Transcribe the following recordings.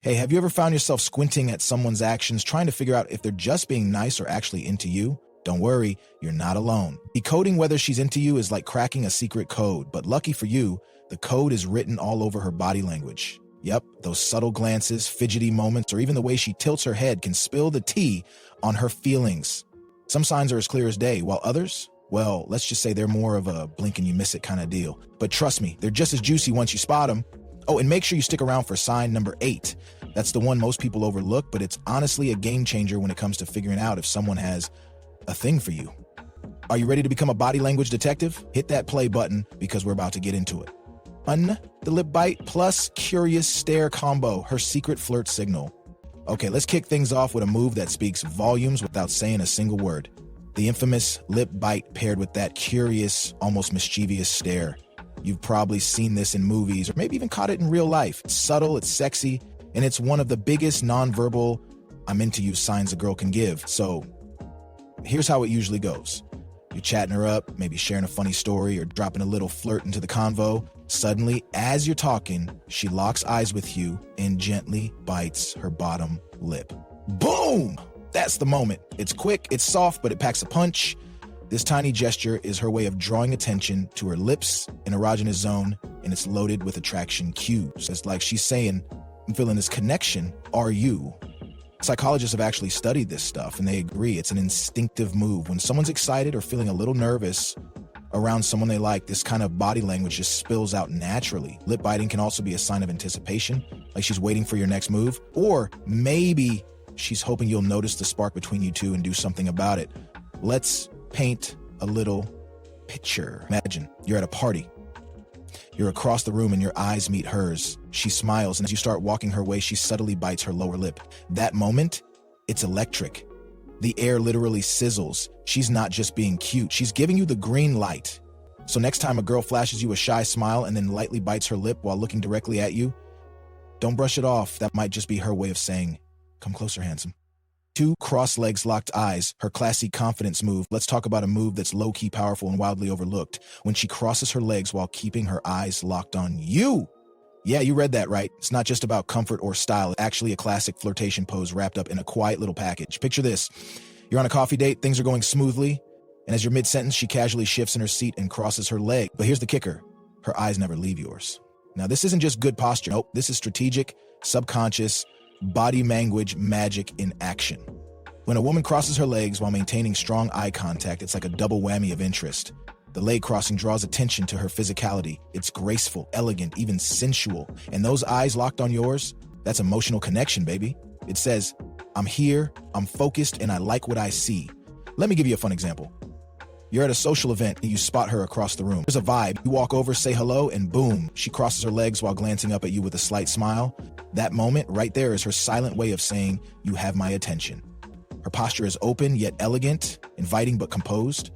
Hey, have you ever found yourself squinting at someone's actions, trying to figure out if they're just being nice or actually into you? Don't worry, you're not alone. Decoding whether she's into you is like cracking a secret code, but lucky for you, the code is written all over her body language. Yep, those subtle glances, fidgety moments, or even the way she tilts her head can spill the tea on her feelings. Some signs are as clear as day, while others, well, let's just say they're more of a blink and you miss it kind of deal. But trust me, they're just as juicy once you spot them. Oh, and make sure you stick around for sign number 8. That's the one most people overlook, but it's honestly a game changer when it comes to figuring out if someone has a thing for you. Are you ready to become a body language detective? Hit that play button because we're about to get into it. The lip bite plus curious stare combo, her secret flirt signal. Okay, let's kick things off with a move that speaks volumes without saying a single word. The infamous lip bite paired with that curious, almost mischievous stare. You've probably seen this in movies or maybe even caught it in real life. It's subtle, it's sexy, and it's one of the biggest nonverbal I'm into you signs a girl can give. So here's how it usually goes. You're chatting her up, maybe sharing a funny story or dropping a little flirt into the convo. Suddenly, as you're talking, she locks eyes with you and gently bites her bottom lip. Boom! That's the moment. It's quick, it's soft, but it packs a punch. This tiny gesture is her way of drawing attention to her lips, an erogenous zone, and it's loaded with attraction cues. It's like she's saying, I'm feeling this connection. Are you? Psychologists have actually studied this stuff, and they agree it's an instinctive move. When someone's excited or feeling a little nervous around someone they like, this kind of body language just spills out naturally. Lip biting can also be a sign of anticipation, like she's waiting for your next move, or maybe she's hoping you'll notice the spark between you two and do something about it. Let's paint a little picture. Imagine you're at a party. You're across the room and your eyes meet hers. She smiles, and as you start walking her way, she subtly bites her lower lip. That moment, it's electric. The air literally sizzles. She's not just being cute. She's giving you the green light. So next time a girl flashes you a shy smile and then lightly bites her lip while looking directly at you, don't brush it off. That might just be her way of saying, come closer, handsome. 2 cross-legs locked eyes, her classy confidence move. Let's talk about a move that's low-key powerful and wildly overlooked. When she crosses her legs while keeping her eyes locked on you. Yeah, you read that right. It's not just about comfort or style. It's actually a classic flirtation pose wrapped up in a quiet little package. Picture this. You're on a coffee date, things are going smoothly, and as you're mid-sentence, she casually shifts in her seat and crosses her leg. But here's the kicker. Her eyes never leave yours. Now, this isn't just good posture. Nope, this is strategic, subconscious, body language magic in action. When a woman crosses her legs while maintaining strong eye contact, it's like a double whammy of interest. The leg crossing draws attention to her physicality. It's graceful, elegant, even sensual. And those eyes locked on yours, that's emotional connection, baby. It says, I'm here, I'm focused, and I like what I see. Let me give you a fun example. You're at a social event and you spot her across the room. There's a vibe. You walk over, say hello, and boom, she crosses her legs while glancing up at you with a slight smile. That moment right there is her silent way of saying, you have my attention. Her posture is open yet elegant, inviting but composed.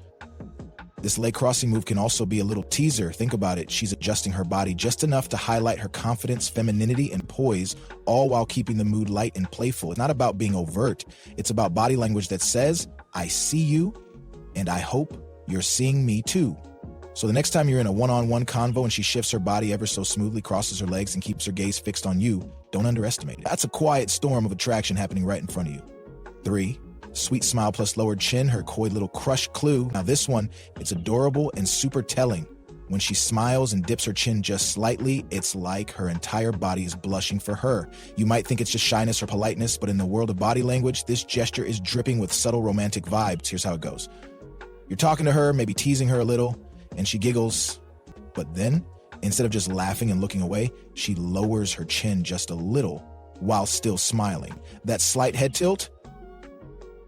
This leg crossing move can also be a little teaser. Think about it. She's adjusting her body just enough to highlight her confidence, femininity, and poise, all while keeping the mood light and playful. It's not about being overt. It's about body language that says, I see you, and I hope you're seeing me too. So the next time you're in a one-on-one convo and she shifts her body ever so smoothly, crosses her legs, and keeps her gaze fixed on you, don't underestimate it. That's a quiet storm of attraction happening right in front of you. 3, sweet smile plus lowered chin, her coy little crush clue. Now this one, it's adorable and super telling. When she smiles and dips her chin just slightly, it's like her entire body is blushing for her. You might think it's just shyness or politeness, but in the world of body language, this gesture is dripping with subtle romantic vibes. Here's how it goes. You're talking to her, maybe teasing her a little, and she giggles. But then, instead of just laughing and looking away, she lowers her chin just a little while still smiling. That slight head tilt,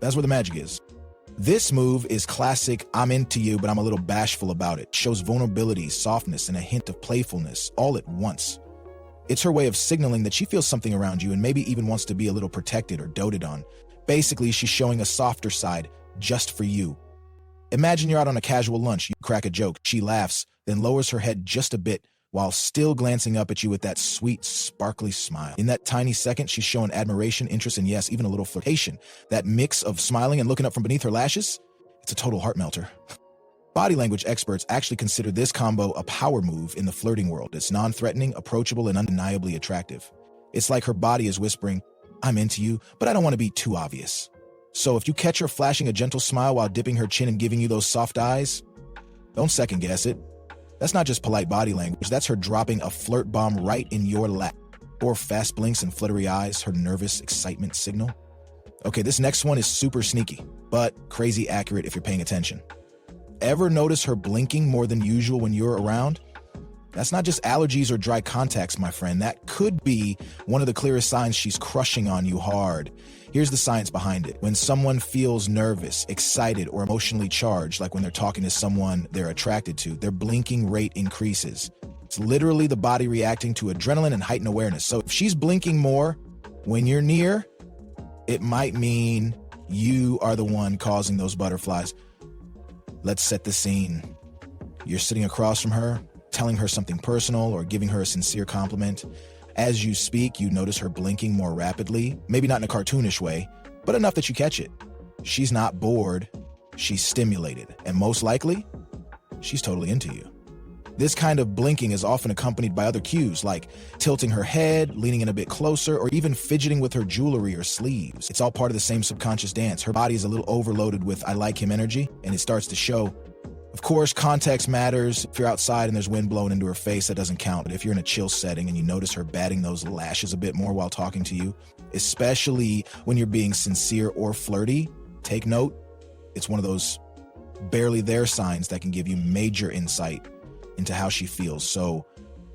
that's where the magic is. This move is classic, I'm into you, but I'm a little bashful about it. Shows vulnerability, softness, and a hint of playfulness all at once. It's her way of signaling that she feels something around you and maybe even wants to be a little protected or doted on. Basically, she's showing a softer side just for you. Imagine you're out on a casual lunch, you crack a joke, she laughs, then lowers her head just a bit while still glancing up at you with that sweet, sparkly smile. In that tiny second, she's showing admiration, interest, and yes, even a little flirtation. That mix of smiling and looking up from beneath her lashes, it's a total heart melter. Body language experts actually consider this combo a power move in the flirting world. It's non-threatening, approachable, and undeniably attractive. It's like her body is whispering, I'm into you, but I don't want to be too obvious. So if you catch her flashing a gentle smile while dipping her chin and giving you those soft eyes, don't second guess it. That's not just polite body language, that's her dropping a flirt bomb right in your lap. Or fast blinks and fluttery eyes, her nervous excitement signal. Okay, this next one is super sneaky, but crazy accurate if you're paying attention. Ever notice her blinking more than usual when you're around? That's not just allergies or dry contacts, my friend. That could be one of the clearest signs she's crushing on you hard. Here's the science behind it. When someone feels nervous, excited, or emotionally charged, like when they're talking to someone they're attracted to, their blinking rate increases. It's literally the body reacting to adrenaline and heightened awareness. So if she's blinking more when you're near, it might mean you are the one causing those butterflies. Let's set the scene. You're sitting across from her, telling her something personal or giving her a sincere compliment. As you speak, you notice her blinking more rapidly, maybe not in a cartoonish way, but enough that you catch it. She's not bored, she's stimulated, and most likely, she's totally into you. This kind of blinking is often accompanied by other cues like tilting her head, leaning in a bit closer, or even fidgeting with her jewelry or sleeves. It's all part of the same subconscious dance. Her body is a little overloaded with I like him energy, and it starts to show. Of course, context matters. If you're outside and there's wind blowing into her face, that doesn't count. But if you're in a chill setting and you notice her batting those lashes a bit more while talking to you, especially when you're being sincere or flirty, take note. It's one of those barely there signs that can give you major insight into how she feels. So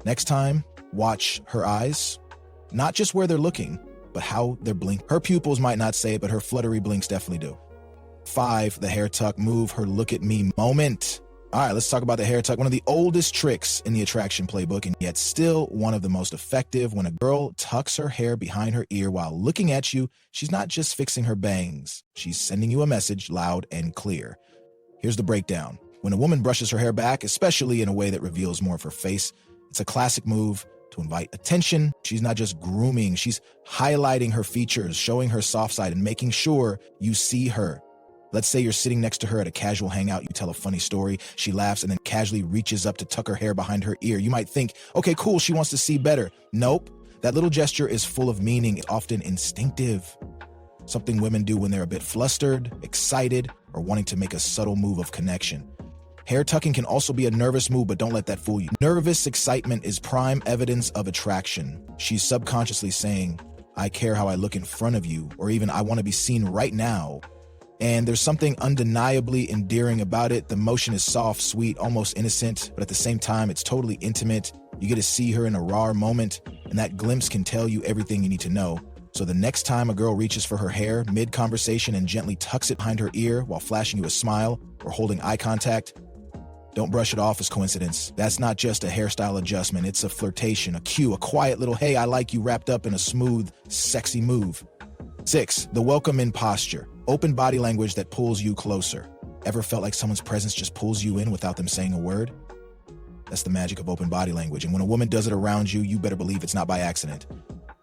next time, watch her eyes, not just where they're looking, but how they're blinking. Her pupils might not say it, but her fluttery blinks definitely do. 5, the hair tuck move, her look at me moment. All right, let's talk about the hair tuck. One of the oldest tricks in the attraction playbook, and yet still one of the most effective. When a girl tucks her hair behind her ear while looking at you, she's not just fixing her bangs. She's sending you a message loud and clear. Here's the breakdown. When a woman brushes her hair back, especially in a way that reveals more of her face, it's a classic move to invite attention. She's not just grooming, she's highlighting her features, showing her soft side, and making sure you see her. Let's say you're sitting next to her at a casual hangout, you tell a funny story, she laughs and then casually reaches up to tuck her hair behind her ear. You might think, okay, cool, she wants to see better. Nope, that little gesture is full of meaning, often instinctive. Something women do when they're a bit flustered, excited, or wanting to make a subtle move of connection. Hair tucking can also be a nervous move, but don't let that fool you. Nervous excitement is prime evidence of attraction. She's subconsciously saying, I care how I look in front of you, or even I want to be seen right now. And there's something undeniably endearing about it. The motion is soft, sweet, almost innocent, but at the same time, it's totally intimate. You get to see her in a raw moment, and that glimpse can tell you everything you need to know. So the next time a girl reaches for her hair mid-conversation and gently tucks it behind her ear while flashing you a smile or holding eye contact, don't brush it off as coincidence. That's not just a hairstyle adjustment. It's a flirtation, a cue, a quiet little, hey, I like you wrapped up in a smooth, sexy move. 6, the welcome in posture. Open body language that pulls you closer. Ever felt like someone's presence just pulls you in without them saying a word? That's the magic of open body language. And when a woman does it around you, you better believe it's not by accident.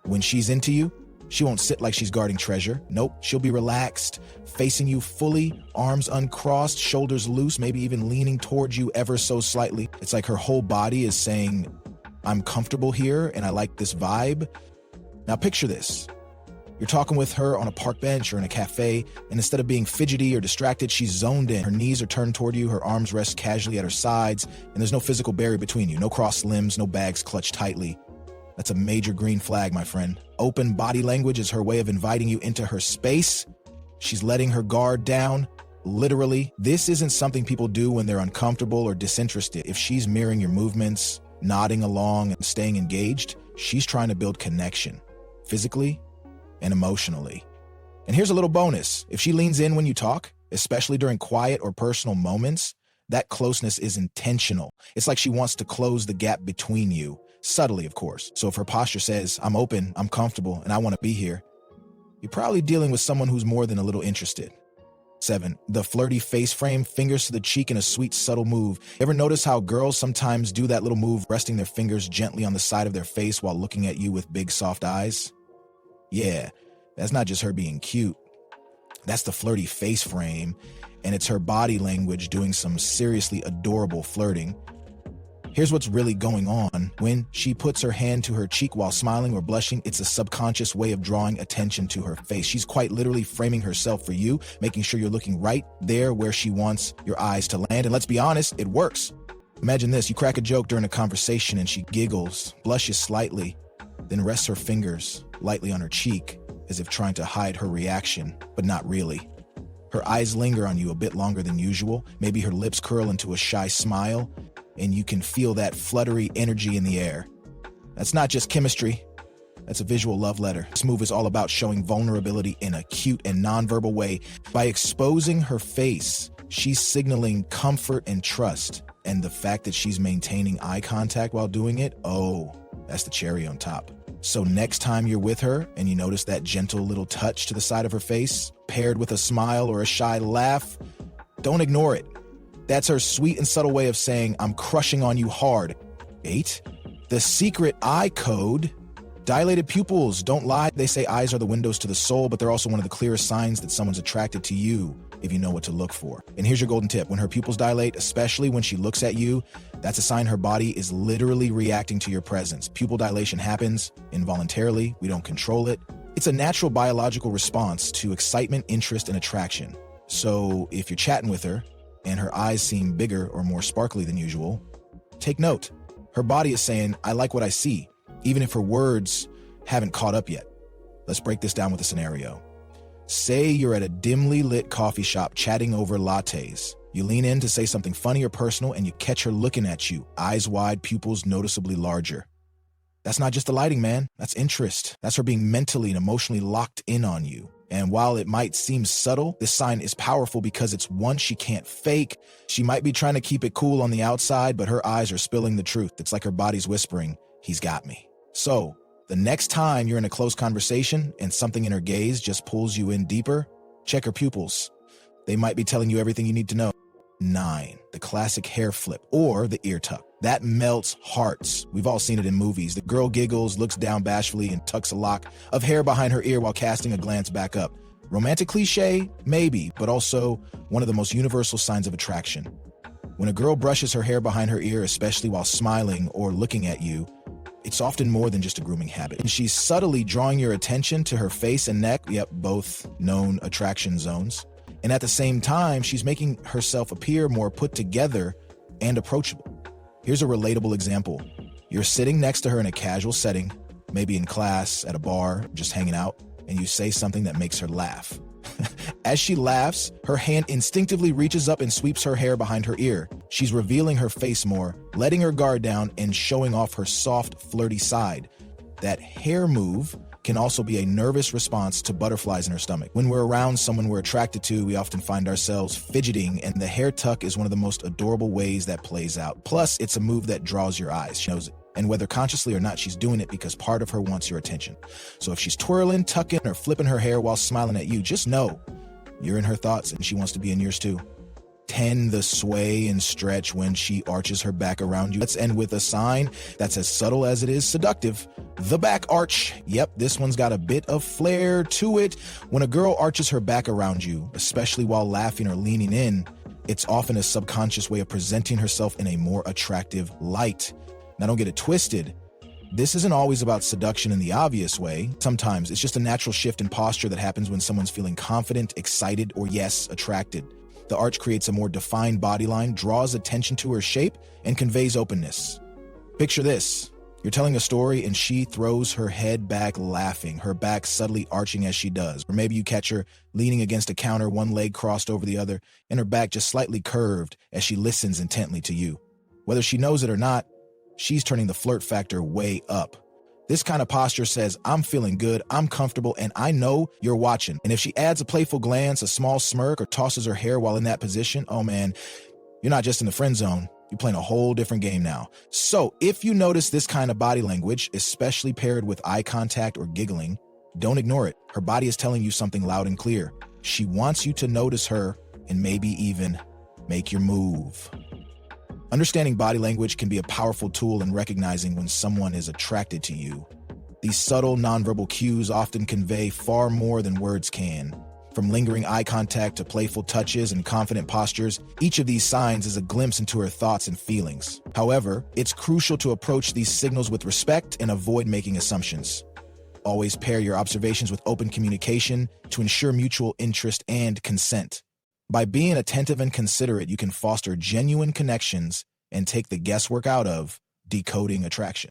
When she's into you, she won't sit like she's guarding treasure. Nope, she'll be relaxed, facing you fully, arms uncrossed, shoulders loose, maybe even leaning towards you ever so slightly. It's like her whole body is saying, I'm comfortable here and I like this vibe. Now picture this. You're talking with her on a park bench or in a cafe, and instead of being fidgety or distracted, she's zoned in. Her knees are turned toward you, her arms rest casually at her sides, and there's no physical barrier between you. No crossed limbs, no bags clutched tightly. That's a major green flag, my friend. Open body language is her way of inviting you into her space. She's letting her guard down, literally. This isn't something people do when they're uncomfortable or disinterested. If she's mirroring your movements, nodding along, and staying engaged, she's trying to build connection, physically and emotionally. And here's a little bonus. If she leans in when you talk, especially during quiet or personal moments, that closeness is intentional. It's like she wants to close the gap between you, subtly, of course. So if her posture says, I'm open, I'm comfortable, and I want to be here, you're probably dealing with someone who's more than a little interested. 7, the flirty face frame, fingers to the cheek in a sweet, subtle move. Ever notice how girls sometimes do that little move, resting their fingers gently on the side of their face while looking at you with big, soft eyes? Yeah, that's not just her being cute. That's the flirty face frame, and it's her body language doing some seriously adorable flirting. Here's what's really going on. When she puts her hand to her cheek while smiling or blushing, it's a subconscious way of drawing attention to her face. She's quite literally framing herself for you, making sure you're looking right there where she wants your eyes to land. And let's be honest, it works. Imagine this, you crack a joke during a conversation and she giggles, blushes slightly, then rests her fingers lightly on her cheek as if trying to hide her reaction, but not really. Her eyes linger on you a bit longer than usual. Maybe her lips curl into a shy smile, and you can feel that fluttery energy in the air. That's not just chemistry. That's a visual love letter. This move is all about showing vulnerability in a cute and nonverbal way. By exposing her face, she's signaling comfort and trust. And the fact that she's maintaining eye contact while doing it, oh, that's the cherry on top. So next time you're with her and you notice that gentle little touch to the side of her face, paired with a smile or a shy laugh, don't ignore it. That's her sweet and subtle way of saying, I'm crushing on you hard. 8. The secret eye code. Dilated pupils. Don't lie. They say eyes are the windows to the soul, but they're also one of the clearest signs that someone's attracted to you if you know what to look for. And here's your golden tip. When her pupils dilate, especially when she looks at you, that's a sign her body is literally reacting to your presence. Pupil dilation happens involuntarily. We don't control it. It's a natural biological response to excitement, interest, and attraction. So if you're chatting with her and her eyes seem bigger or more sparkly than usual, take note. Her body is saying, I like what I see, even if her words haven't caught up yet. Let's break this down with a scenario. Say you're at a dimly lit coffee shop chatting over lattes. You lean in to say something funny or personal and you catch her looking at you, eyes wide, pupils noticeably larger. That's not just the lighting, man. That's interest. That's her being mentally and emotionally locked in on you. And while it might seem subtle, this sign is powerful because it's one she can't fake. She might be trying to keep it cool on the outside, but her eyes are spilling the truth. It's like her body's whispering, he's got me. So, the next time you're in a close conversation and something in her gaze just pulls you in deeper, check her pupils. They might be telling you everything you need to know. 9, the classic hair flip or the ear tuck. That melts hearts. We've all seen it in movies. The girl giggles, looks down bashfully, and tucks a lock of hair behind her ear while casting a glance back up. Romantic cliche? Maybe, but also one of the most universal signs of attraction. When a girl brushes her hair behind her ear, especially while smiling or looking at you, it's often more than just a grooming habit. And she's subtly drawing your attention to her face and neck, both known attraction zones. And at the same time, she's making herself appear more put together and approachable. Here's a relatable example. You're sitting next to her in a casual setting, maybe in class, at a bar, just hanging out, and you say something that makes her laugh. As she laughs, her hand instinctively reaches up and sweeps her hair behind her ear. She's revealing her face more, letting her guard down and showing off her soft, flirty side. That hair move can also be a nervous response to butterflies in her stomach. When we're around someone we're attracted to, we often find ourselves fidgeting, and the hair tuck is one of the most adorable ways that plays out. Plus, it's a move that draws your eyes. She knows it. And whether consciously or not, she's doing it because part of her wants your attention. So if she's twirling, tucking, or flipping her hair while smiling at you, just know you're in her thoughts and she wants to be in yours too. 10, the sway and stretch when she arches her back around you. Let's end with a sign that's as subtle as it is seductive. The back arch. Yep, this one's got a bit of flair to it. When a girl arches her back around you, especially while laughing or leaning in, it's often a subconscious way of presenting herself in a more attractive light. Now, don't get it twisted. This isn't always about seduction in the obvious way. Sometimes it's just a natural shift in posture that happens when someone's feeling confident, excited, or yes, attracted. The arch creates a more defined body line, draws attention to her shape, and conveys openness. Picture this. You're telling a story and she throws her head back laughing, her back subtly arching as she does. Or maybe you catch her leaning against a counter, one leg crossed over the other, and her back just slightly curved as she listens intently to you. Whether she knows it or not, she's turning the flirt factor way up. This kind of posture says, I'm feeling good, I'm comfortable, and I know you're watching. And if she adds a playful glance, a small smirk, or tosses her hair while in that position, oh man, you're not just in the friend zone. You're playing a whole different game now. So if you notice this kind of body language, especially paired with eye contact or giggling, don't ignore it. Her body is telling you something loud and clear. She wants you to notice her and maybe even make your move. Understanding body language can be a powerful tool in recognizing when someone is attracted to you. These subtle nonverbal cues often convey far more than words can. From lingering eye contact to playful touches and confident postures, each of these signs is a glimpse into her thoughts and feelings. However, it's crucial to approach these signals with respect and avoid making assumptions. Always pair your observations with open communication to ensure mutual interest and consent. By being attentive and considerate, you can foster genuine connections and take the guesswork out of decoding attraction.